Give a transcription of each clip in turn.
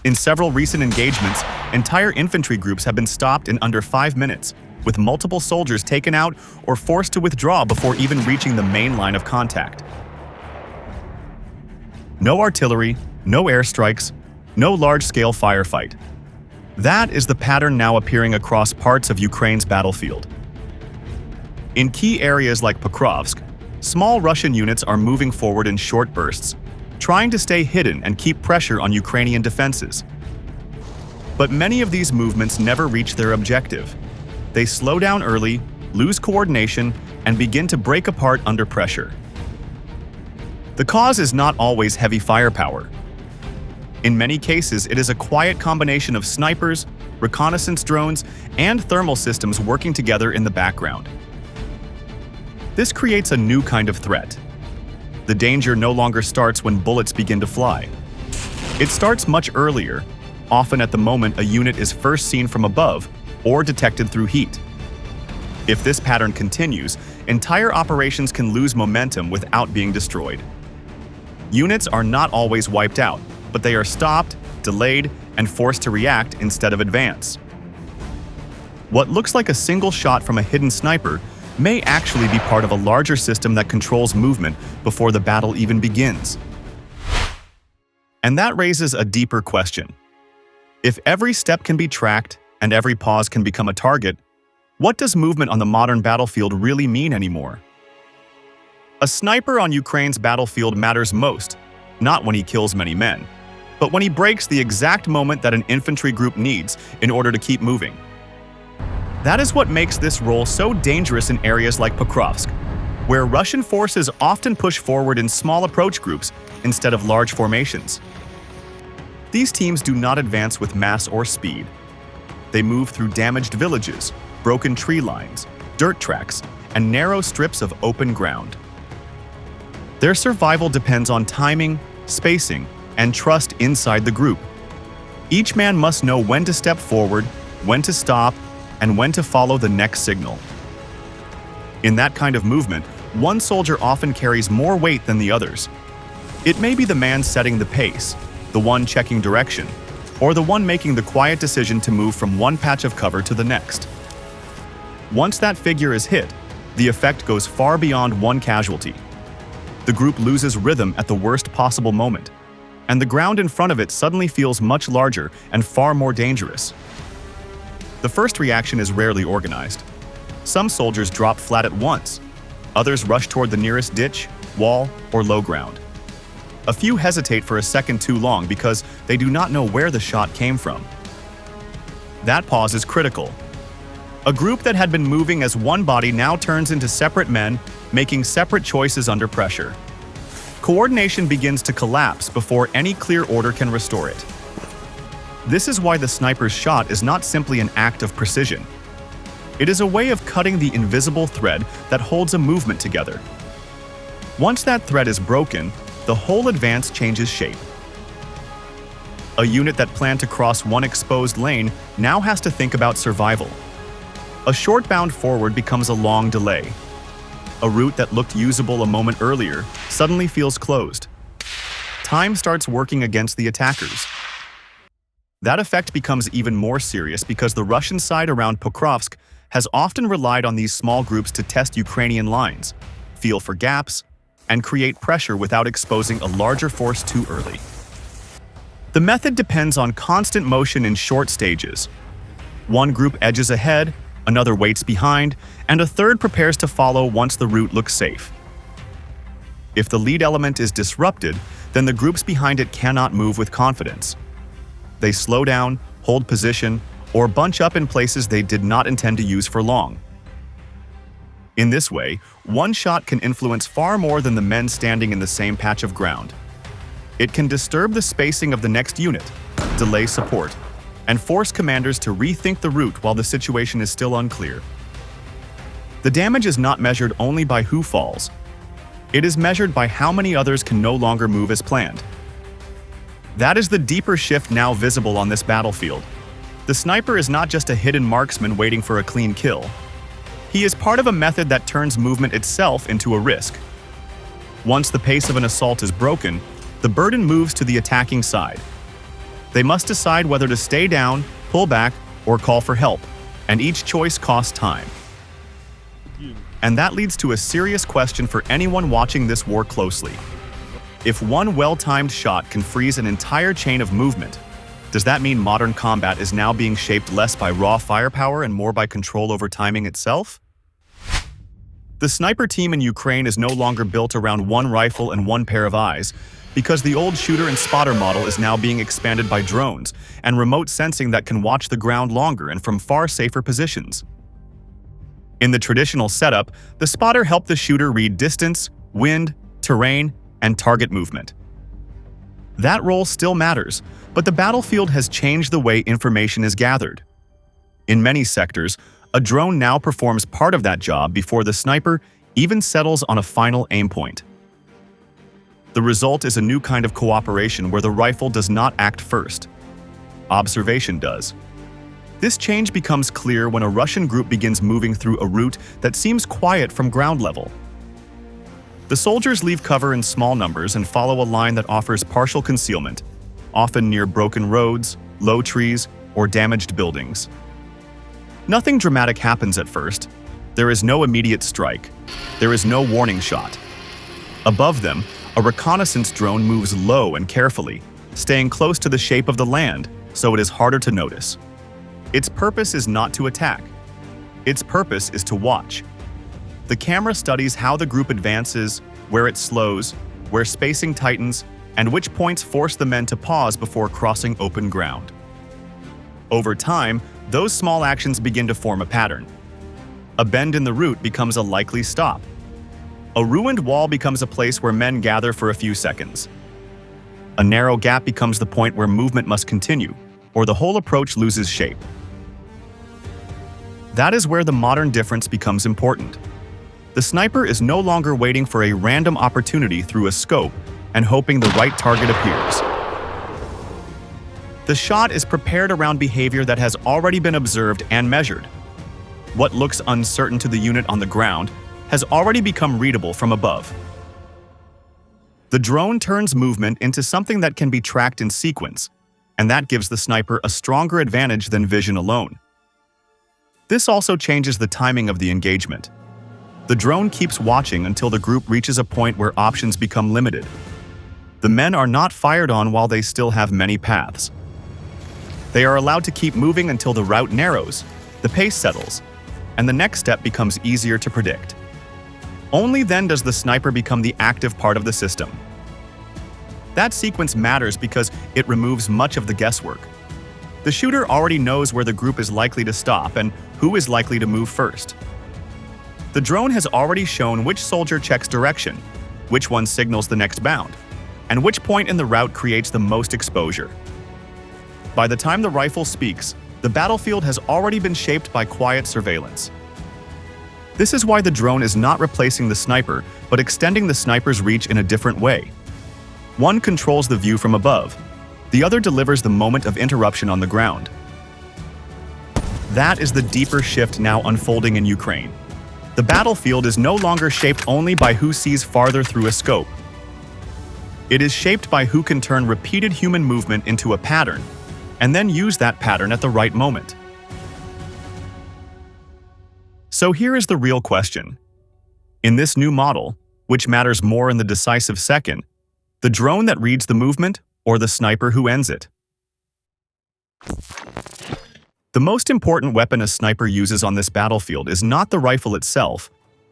In several recent engagements, entire infantry groups have been stopped in under 5 minutes, with multiple soldiers taken out or forced to withdraw before even reaching the main line of contact. No artillery, no airstrikes, no large-scale firefight. That is the pattern now appearing across parts of Ukraine's battlefield. In key areas like Pokrovsk, small Russian units are moving forward in short bursts, trying to stay hidden and keep pressure on Ukrainian defenses. But many of these movements never reach their objective. They slow down early, lose coordination, and begin to break apart under pressure. The cause is not always heavy firepower. In many cases, it is a quiet combination of snipers, reconnaissance drones, and thermal systems working together in the background. This creates a new kind of threat. The danger no longer starts when bullets begin to fly. It starts much earlier, often at the moment a unit is first seen from above or detected through heat. If this pattern continues, entire operations can lose momentum without being destroyed. Units are not always wiped out, but they are stopped, delayed, and forced to react instead of advance. What looks like a single shot from a hidden sniper may actually be part of a larger system that controls movement before the battle even begins. And that raises a deeper question. If every step can be tracked and every pause can become a target, what does movement on the modern battlefield really mean anymore? A sniper on Ukraine's battlefield matters most, not when he kills many men, but when he breaks the exact moment that an infantry group needs in order to keep moving. That is what makes this role so dangerous in areas like Pokrovsk, where Russian forces often push forward in small approach groups instead of large formations. These teams do not advance with mass or speed. They move through damaged villages, broken tree lines, dirt tracks, and narrow strips of open ground. Their survival depends on timing, spacing, and trust inside the group. Each man must know when to step forward, when to stop, and when to follow the next signal. In that kind of movement, one soldier often carries more weight than the others. It may be the man setting the pace, the one checking direction, or the one making the quiet decision to move from one patch of cover to the next. Once that figure is hit, the effect goes far beyond one casualty. The group loses rhythm at the worst possible moment, and the ground in front of it suddenly feels much larger and far more dangerous. The first reaction is rarely organized. Some soldiers drop flat at once. Others rush toward the nearest ditch, wall, or low ground. A few hesitate for a second too long because they do not know where the shot came from. That pause is critical. A group that had been moving as one body now turns into separate men, making separate choices under pressure. Coordination begins to collapse before any clear order can restore it. This is why the sniper's shot is not simply an act of precision. It is a way of cutting the invisible thread that holds a movement together. Once that thread is broken, the whole advance changes shape. A unit that planned to cross one exposed lane now has to think about survival. A short bound forward becomes a long delay. A route that looked usable a moment earlier suddenly feels closed. Time starts working against the attackers. That effect becomes even more serious because the Russian side around Pokrovsk has often relied on these small groups to test Ukrainian lines, feel for gaps, and create pressure without exposing a larger force too early. The method depends on constant motion in short stages. One group edges ahead, another waits behind, and a third prepares to follow once the route looks safe. If the lead element is disrupted, then the groups behind it cannot move with confidence. They slow down, hold position, or bunch up in places they did not intend to use for long. In this way, one shot can influence far more than the men standing in the same patch of ground. It can disturb the spacing of the next unit, delay support, and force commanders to rethink the route while the situation is still unclear. The damage is not measured only by who falls. It is measured by how many others can no longer move as planned. That is the deeper shift now visible on this battlefield. The sniper is not just a hidden marksman waiting for a clean kill. He is part of a method that turns movement itself into a risk. Once the pace of an assault is broken, the burden moves to the attacking side. They must decide whether to stay down, pull back, or call for help, and each choice costs time. And that leads to a serious question for anyone watching this war closely. If one well-timed shot can freeze an entire chain of movement, does that mean modern combat is now being shaped less by raw firepower and more by control over timing itself? The sniper team in Ukraine is no longer built around one rifle and one pair of eyes, because the old shooter and spotter model is now being expanded by drones and remote sensing that can watch the ground longer and from far safer positions. In the traditional setup, the spotter helped the shooter read distance, wind, terrain, and target movement. That role still matters, but the battlefield has changed the way information is gathered. In many sectors, a drone now performs part of that job before the sniper even settles on a final aim point. The result is a new kind of cooperation where the rifle does not act first. Observation does. This change becomes clear when a Russian group begins moving through a route that seems quiet from ground level. The soldiers leave cover in small numbers and follow a line that offers partial concealment, often near broken roads, low trees, or damaged buildings. Nothing dramatic happens at first. There is no immediate strike. There is no warning shot. Above them, a reconnaissance drone moves low and carefully, staying close to the shape of the land, so it is harder to notice. Its purpose is not to attack. Its purpose is to watch. The camera studies how the group advances, where it slows, where spacing tightens, and which points force the men to pause before crossing open ground. Over time, those small actions begin to form a pattern. A bend in the route becomes a likely stop. A ruined wall becomes a place where men gather for a few seconds. A narrow gap becomes the point where movement must continue, or the whole approach loses shape. That is where the modern difference becomes important. The sniper is no longer waiting for a random opportunity through a scope and hoping the right target appears. The shot is prepared around behavior that has already been observed and measured. What looks uncertain to the unit on the ground has already become readable from above. The drone turns movement into something that can be tracked in sequence, and that gives the sniper a stronger advantage than vision alone. This also changes the timing of the engagement. The drone keeps watching until the group reaches a point where options become limited. The men are not fired on while they still have many paths. They are allowed to keep moving until the route narrows, the pace settles, and the next step becomes easier to predict. Only then does the sniper become the active part of the system. That sequence matters because it removes much of the guesswork. The shooter already knows where the group is likely to stop and who is likely to move first. The drone has already shown which soldier checks direction, which one signals the next bound, and which point in the route creates the most exposure. By the time the rifle speaks, the battlefield has already been shaped by quiet surveillance. This is why the drone is not replacing the sniper, but extending the sniper's reach in a different way. One controls the view from above. The other delivers the moment of interruption on the ground. That is the deeper shift now unfolding in Ukraine. The battlefield is no longer shaped only by who sees farther through a scope. It is shaped by who can turn repeated human movement into a pattern, and then use that pattern at the right moment. So here is the real question. In this new model, which matters more in the decisive second, the drone that reads the movement or the sniper who ends it? The most important weapon a sniper uses on this battlefield is not the rifle itself,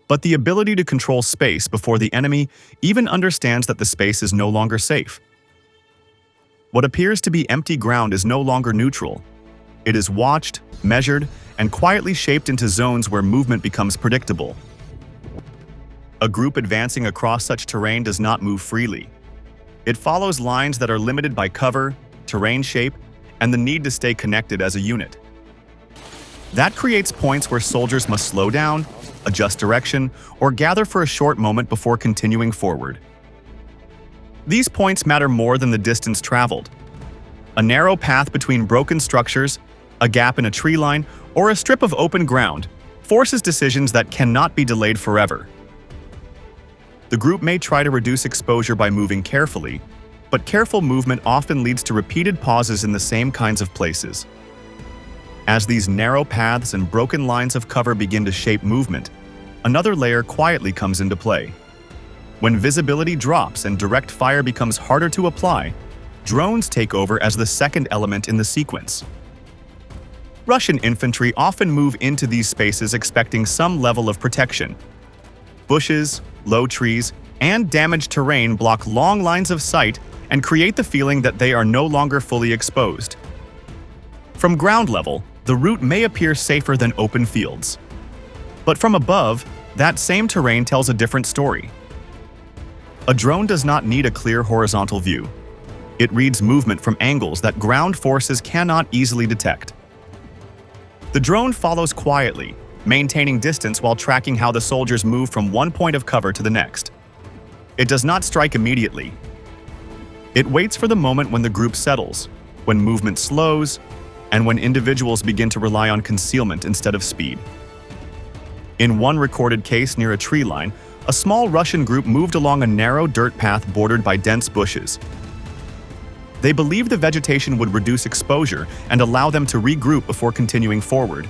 but the ability to control space before the enemy even understands that the space is no longer safe. What appears to be empty ground is no longer neutral. It is watched, measured, and quietly shaped into zones where movement becomes predictable. A group advancing across such terrain does not move freely. It follows lines that are limited by cover, terrain shape, and the need to stay connected as a unit. That creates points where soldiers must slow down, adjust direction, or gather for a short moment before continuing forward. These points matter more than the distance traveled. A narrow path between broken structures, a gap in a tree line, or a strip of open ground forces decisions that cannot be delayed forever. The group may try to reduce exposure by moving carefully, but careful movement often leads to repeated pauses in the same kinds of places. As these narrow paths and broken lines of cover begin to shape movement, another layer quietly comes into play. When visibility drops and direct fire becomes harder to apply, drones take over as the second element in the sequence. Russian infantry often move into these spaces expecting some level of protection. Bushes, low trees, and damaged terrain block long lines of sight and create the feeling that they are no longer fully exposed. From ground level, the route may appear safer than open fields. But from above, that same terrain tells a different story. A drone does not need a clear horizontal view. It reads movement from angles that ground forces cannot easily detect. The drone follows quietly, maintaining distance while tracking how the soldiers move from one point of cover to the next. It does not strike immediately. It waits for the moment when the group settles, when movement slows, and when individuals begin to rely on concealment instead of speed. In one recorded case near a tree line, a small Russian group moved along a narrow dirt path bordered by dense bushes. They believed the vegetation would reduce exposure and allow them to regroup before continuing forward.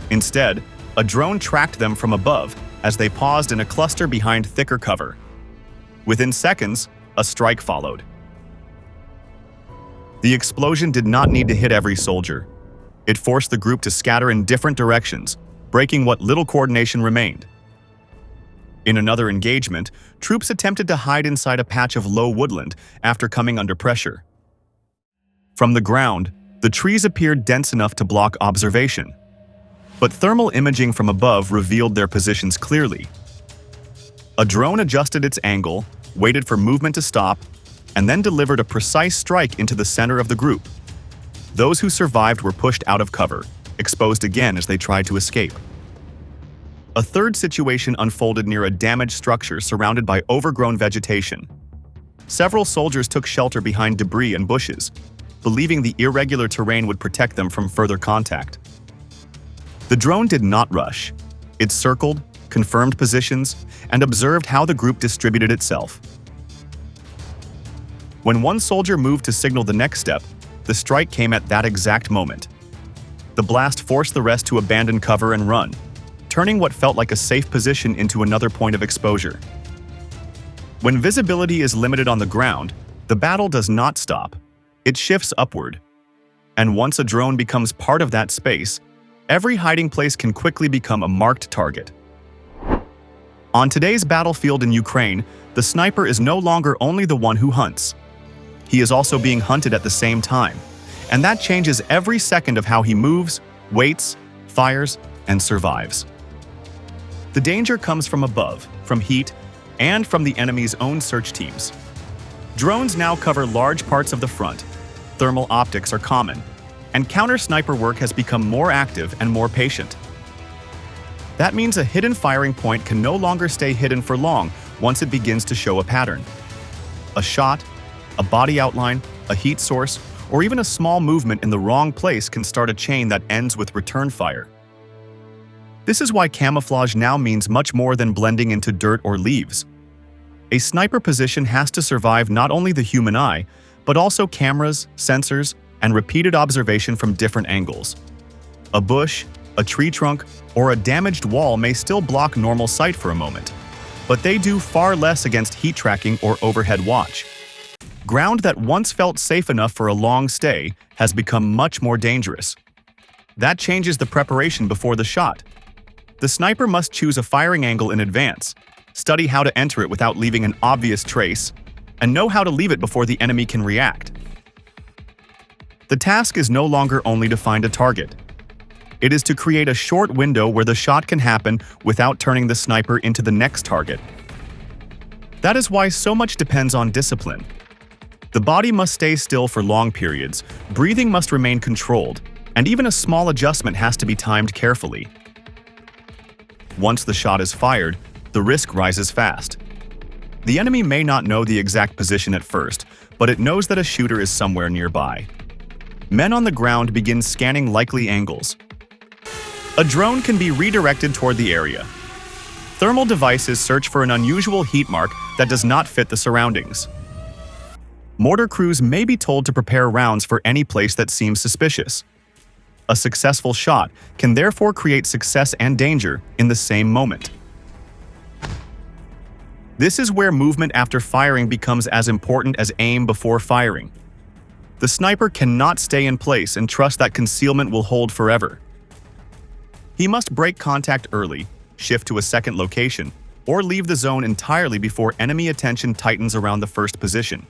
Instead, a drone tracked them from above as they paused in a cluster behind thicker cover. Within seconds, a strike followed. The explosion did not need to hit every soldier. It forced the group to scatter in different directions, breaking what little coordination remained. In another engagement, troops attempted to hide inside a patch of low woodland after coming under pressure. From the ground, the trees appeared dense enough to block observation. But thermal imaging from above revealed their positions clearly. A drone adjusted its angle, waited for movement to stop, and then delivered a precise strike into the center of the group. Those who survived were pushed out of cover, exposed again as they tried to escape. A third situation unfolded near a damaged structure surrounded by overgrown vegetation. Several soldiers took shelter behind debris and bushes, believing the irregular terrain would protect them from further contact. The drone did not rush. It circled, confirmed positions, and observed how the group distributed itself. When one soldier moved to signal the next step, the strike came at that exact moment. The blast forced the rest to abandon cover and run, turning what felt like a safe position into another point of exposure. When visibility is limited on the ground, the battle does not stop. It shifts upward. And once a drone becomes part of that space, every hiding place can quickly become a marked target. On today's battlefield in Ukraine, the sniper is no longer only the one who hunts. He is also being hunted at the same time, and that changes every second of how he moves, waits, fires, and survives. The danger comes from above, from heat, and from the enemy's own search teams. Drones now cover large parts of the front. Thermal optics are common, and counter-sniper work has become more active and more patient. That means a hidden firing point can no longer stay hidden for long once it begins to show a pattern. A shot, a body outline, a heat source, or even a small movement in the wrong place can start a chain that ends with return fire. This is why camouflage now means much more than blending into dirt or leaves. A sniper position has to survive not only the human eye, but also cameras, sensors, and repeated observation from different angles. A bush, a tree trunk, or a damaged wall may still block normal sight for a moment, but they do far less against heat tracking or overhead watch. Ground that once felt safe enough for a long stay has become much more dangerous. That changes the preparation before the shot. The sniper must choose a firing angle in advance, study how to enter it without leaving an obvious trace, and know how to leave it before the enemy can react. The task is no longer only to find a target. It is to create a short window where the shot can happen without turning the sniper into the next target. That is why so much depends on discipline. The body must stay still for long periods, breathing must remain controlled, and even a small adjustment has to be timed carefully. Once the shot is fired, the risk rises fast. The enemy may not know the exact position at first, but it knows that a shooter is somewhere nearby. Men on the ground begin scanning likely angles. A drone can be redirected toward the area. Thermal devices search for an unusual heat mark that does not fit the surroundings. Mortar crews may be told to prepare rounds for any place that seems suspicious. A successful shot can therefore create success and danger in the same moment. This is where movement after firing becomes as important as aim before firing. The sniper cannot stay in place and trust that concealment will hold forever. He must break contact early, shift to a second location, or leave the zone entirely before enemy attention tightens around the first position.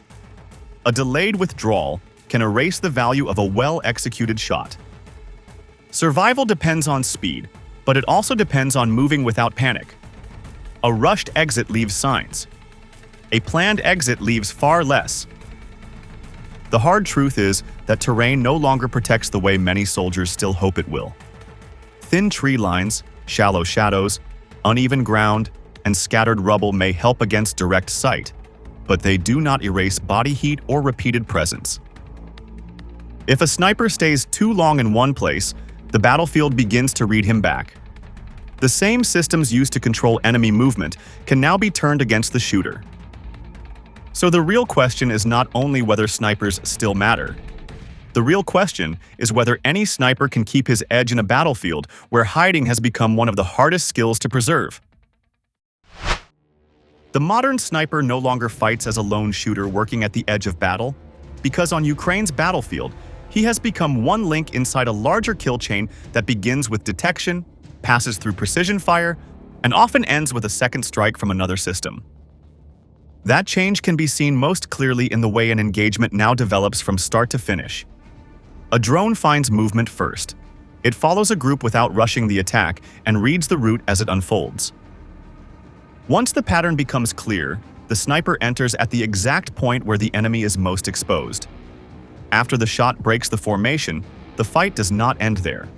A delayed withdrawal can erase the value of a well-executed shot. Survival depends on speed, but it also depends on moving without panic. A rushed exit leaves signs. A planned exit leaves far less. The hard truth is that terrain no longer protects the way many soldiers still hope it will. Thin tree lines, shallow shadows, uneven ground, and scattered rubble may help against direct sight, but they do not erase body heat or repeated presence. If a sniper stays too long in one place, the battlefield begins to read him back. The same systems used to control enemy movement can now be turned against the shooter. So the real question is not only whether snipers still matter. The real question is whether any sniper can keep his edge in a battlefield where hiding has become one of the hardest skills to preserve. The modern sniper no longer fights as a lone shooter working at the edge of battle, because on Ukraine's battlefield, he has become one link inside a larger kill chain that begins with detection, passes through precision fire, and often ends with a second strike from another system. That change can be seen most clearly in the way an engagement now develops from start to finish. A drone finds movement first. It follows a group without rushing the attack and reads the route as it unfolds. Once the pattern becomes clear, the sniper enters at the exact point where the enemy is most exposed. After the shot breaks the formation, the fight does not end there.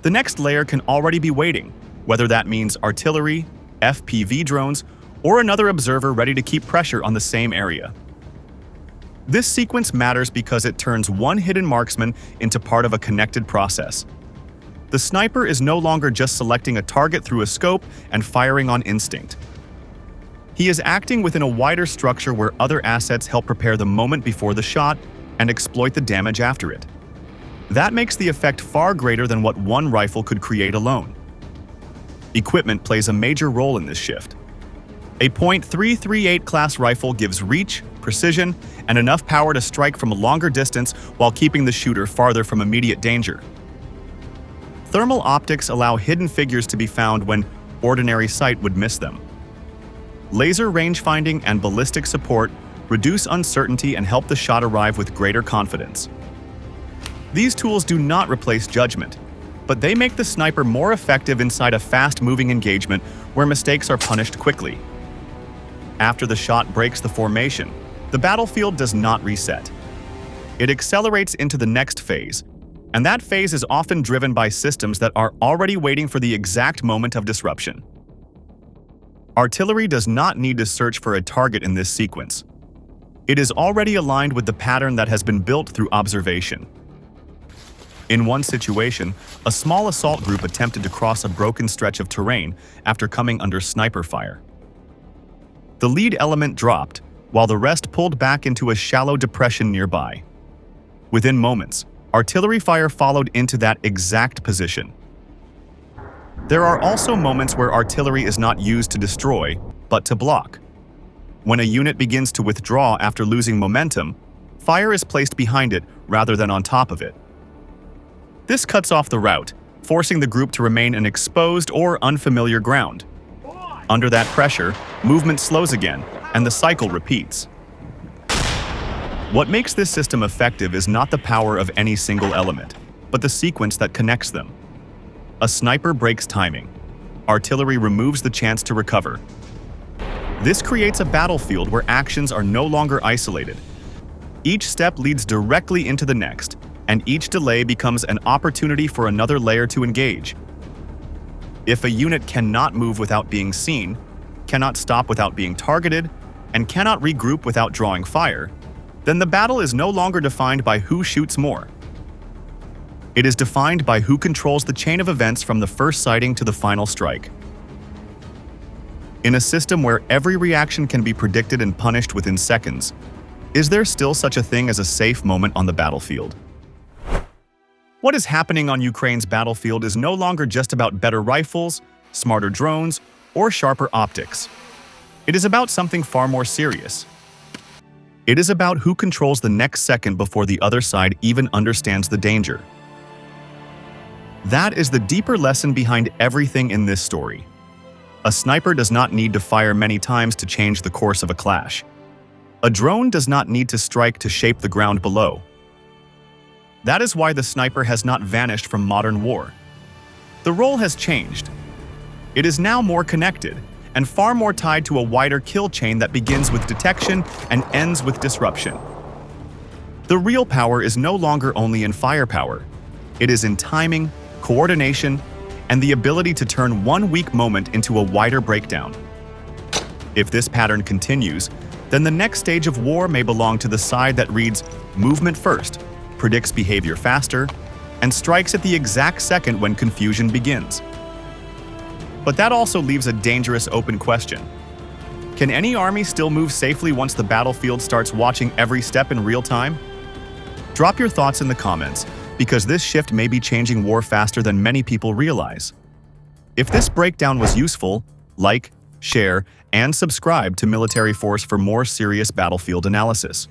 The next layer can already be waiting, whether that means artillery, FPV drones, or another observer ready to keep pressure on the same area. This sequence matters because it turns one hidden marksman into part of a connected process. The sniper is no longer just selecting a target through a scope and firing on instinct. He is acting within a wider structure where other assets help prepare the moment before the shot and exploit the damage after it. That makes the effect far greater than what one rifle could create alone. Equipment plays a major role in this shift. A .338 class rifle gives reach, precision, and enough power to strike from a longer distance while keeping the shooter farther from immediate danger. Thermal optics allow hidden figures to be found when ordinary sight would miss them. Laser range finding and ballistic support reduce uncertainty and help the shot arrive with greater confidence. These tools do not replace judgment, but they make the sniper more effective inside a fast-moving engagement where mistakes are punished quickly. After the shot breaks the formation, the battlefield does not reset. It accelerates into the next phase, and that phase is often driven by systems that are already waiting for the exact moment of disruption. Artillery does not need to search for a target in this sequence. It is already aligned with the pattern that has been built through observation. In one situation, a small assault group attempted to cross a broken stretch of terrain after coming under sniper fire. The lead element dropped, while the rest pulled back into a shallow depression nearby. Within moments, artillery fire followed into that exact position. There are also moments where artillery is not used to destroy, but to block. When a unit begins to withdraw after losing momentum, fire is placed behind it rather than on top of it. This cuts off the route, forcing the group to remain in exposed or unfamiliar ground. Under that pressure, movement slows again, and the cycle repeats. What makes this system effective is not the power of any single element, but the sequence that connects them. A sniper breaks timing. Artillery removes the chance to recover. This creates a battlefield where actions are no longer isolated. Each step leads directly into the next, and each delay becomes an opportunity for another layer to engage. If a unit cannot move without being seen, cannot stop without being targeted, and cannot regroup without drawing fire, then the battle is no longer defined by who shoots more. It is defined by who controls the chain of events from the first sighting to the final strike. In a system where every reaction can be predicted and punished within seconds, Is there still such a thing as a safe moment on the battlefield? What is happening on Ukraine's battlefield is no longer just about better rifles, smarter drones, or sharper optics. It is about something far more serious. It is about who controls the next second before the other side even understands the danger. That is the deeper lesson behind everything in this story. A sniper does not need to fire many times to change the course of a clash. A drone does not need to strike to shape the ground below. That is why the sniper has not vanished from modern war. The role has changed. It is now more connected, and far more tied to a wider kill chain that begins with detection and ends with disruption. The real power is no longer only in firepower. It is in timing, coordination, and the ability to turn one weak moment into a wider breakdown. If this pattern continues, then the next stage of war may belong to the side that reads movement first, predicts behavior faster, and strikes at the exact second when confusion begins. But that also leaves a dangerous open question. Can any army still move safely once the battlefield starts watching every step in real time? Drop your thoughts in the comments, because this shift may be changing war faster than many people realize. If this breakdown was useful, like, share, and subscribe to Military Force for more serious battlefield analysis.